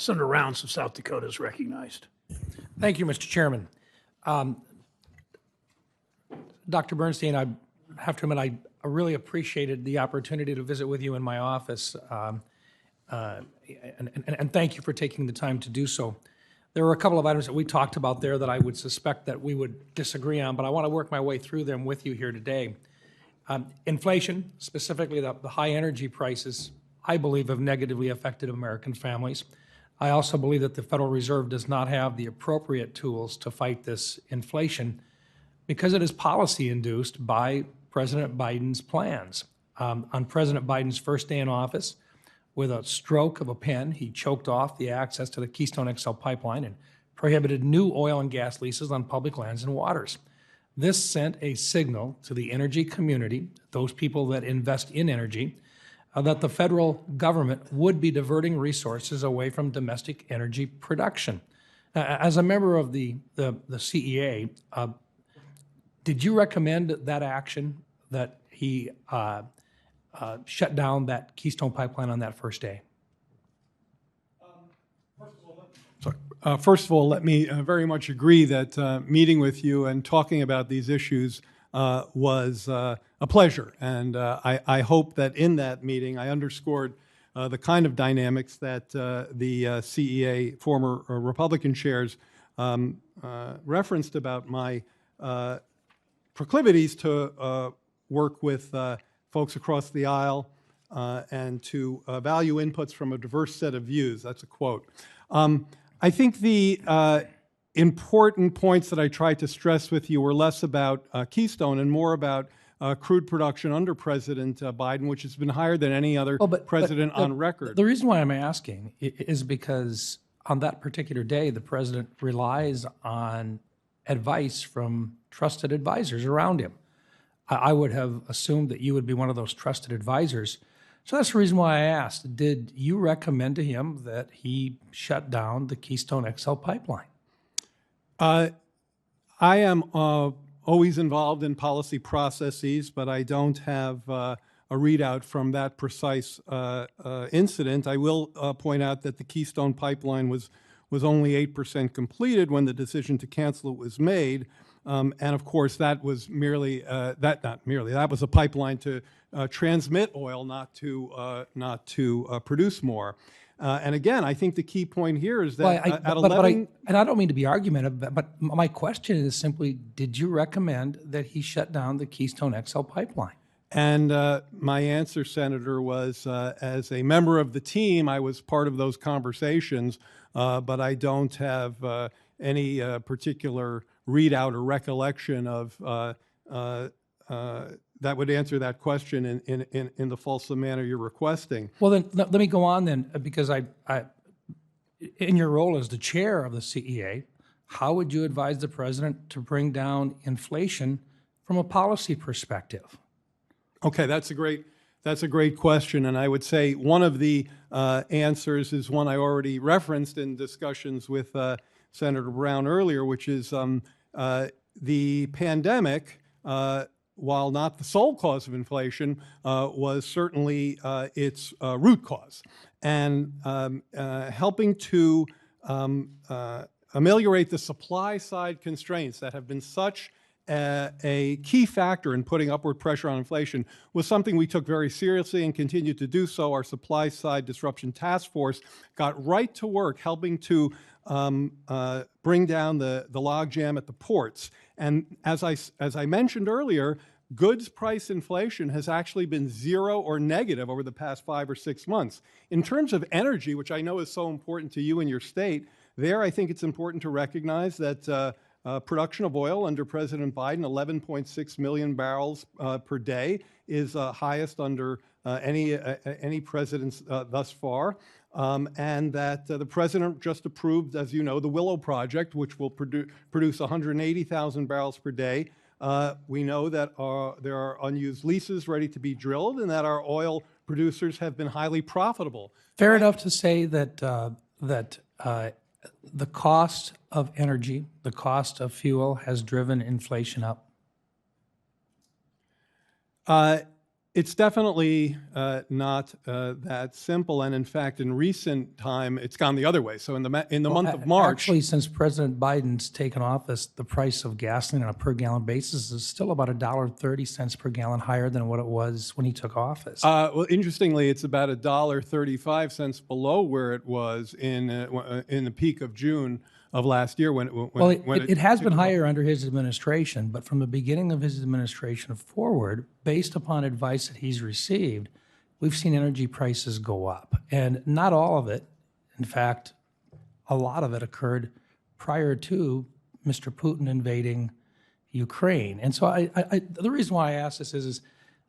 Senator Rounds of South Dakota is recognized. Thank you, Mr. Chairman. Dr. Bernstein, I have to admit I really appreciated the opportunity to visit with you in my office, and thank you for taking the time to do so. There were a couple of items that we talked about there that I would suspect that we would disagree on, but I want to work my way through them with you here today. Inflation, specifically the high energy prices, I believe have negatively affected American families. I also believe that the Federal Reserve does not have the appropriate tools to fight this inflation because it is policy induced by President Biden's plans. On President Biden's first day in office, with a stroke of a pen, he choked off the access to the Keystone XL pipeline and prohibited new oil and gas leases on public lands and waters. This sent a signal to the energy community, those people that invest in energy, that the federal government would be diverting resources away from domestic energy production. As a member of the CEA, did you recommend that action, that he shut down that Keystone pipeline on that first day? First of all, let me very much agree that meeting with you and talking about these issues was a pleasure. And I hope that in that meeting I underscored the kind of dynamics that the CEA former Republican chairs referenced about my proclivities to work with folks across the aisle and to value inputs from a diverse set of views. That's a quote. I think the important points that I tried to stress with you were less about Keystone and more about crude production under President Biden, which has been higher than any other president on record. The reason why I'm asking is because on that particular day, the president relies on advice from trusted advisors around him. I would have assumed that you would be one of those trusted advisors. So that's the reason why I asked. Did you recommend to him that he shut down the Keystone XL pipeline? I am always involved in policy processes, but I don't have a readout from that precise incident. I will point out that the Keystone pipeline was only 8% completed when the decision to cancel it was made. And of course, that was merely, that was a pipeline to transmit oil, not to produce more. And again, I think the key point here is that at 11... and I don't mean to be argumentative, but my question is simply, did you recommend that he shut down the Keystone XL pipeline? And my answer, Senator, was as a member of the team, I was part of those conversations, but I don't have any particular readout or recollection of that would answer that question in the fulsome manner you're requesting. Well, then let me go on then, because I in your role as the chair of the CEA, how would you advise the president to bring down inflation from a policy perspective? Okay, that's a great question, and I would say one of the answers is one I already referenced in discussions with Senator Brown earlier, which is the pandemic, while not the sole cause of inflation, was certainly its root cause. And helping to ameliorate the supply side constraints that have been such a key factor in putting upward pressure on inflation was something we took very seriously and continued to do so. Our supply side disruption task force got right to work helping to bring down the logjam at the ports. And as I mentioned earlier, goods price inflation has actually been zero or negative over the past 5 or 6 months. In terms of energy, which I know is so important to you and your state, there I think it's important to recognize that production of oil under President Biden, 11.6 million barrels per day, is highest under any president thus far. And that the president just approved, as you know, the Willow Project, which will produce 180,000 barrels per day. We know that there are unused leases ready to be drilled and that our oil producers have been highly profitable. Fair enough to say that the cost of energy, the cost of fuel has driven inflation up? It's definitely not that simple, and in fact, in recent time, it's gone the other way. So in the month of March, Actually, since President Biden's taken office, the price of gasoline on a per gallon basis is still about $1.30 per gallon higher than what it was when he took office. well, interestingly, it's about $1.35 below where it was in the peak of June of last year when It has been higher under his administration, but from the beginning of his administration forward, based upon advice that he's received, we've seen energy prices go up. And not all of it, in fact, a lot of it occurred prior to Mr. Putin invading Ukraine. And so the reason why I ask this is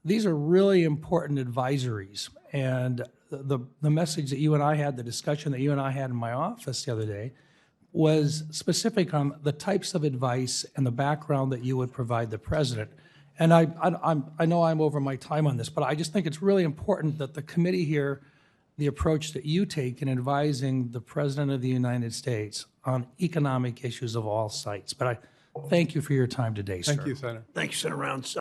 these are really important advisories. And the message that you and I had, the discussion that you and I had in my office the other day, was specific on the types of advice and the background that you would provide the president. And I know I'm over my time on this, but I just think it's really important that the committee here, the approach that you take in advising the President of the United States on economic issues of all sites. But I thank you for your time today, sir. Thank you, Senator. Thank you, Senator Rounds.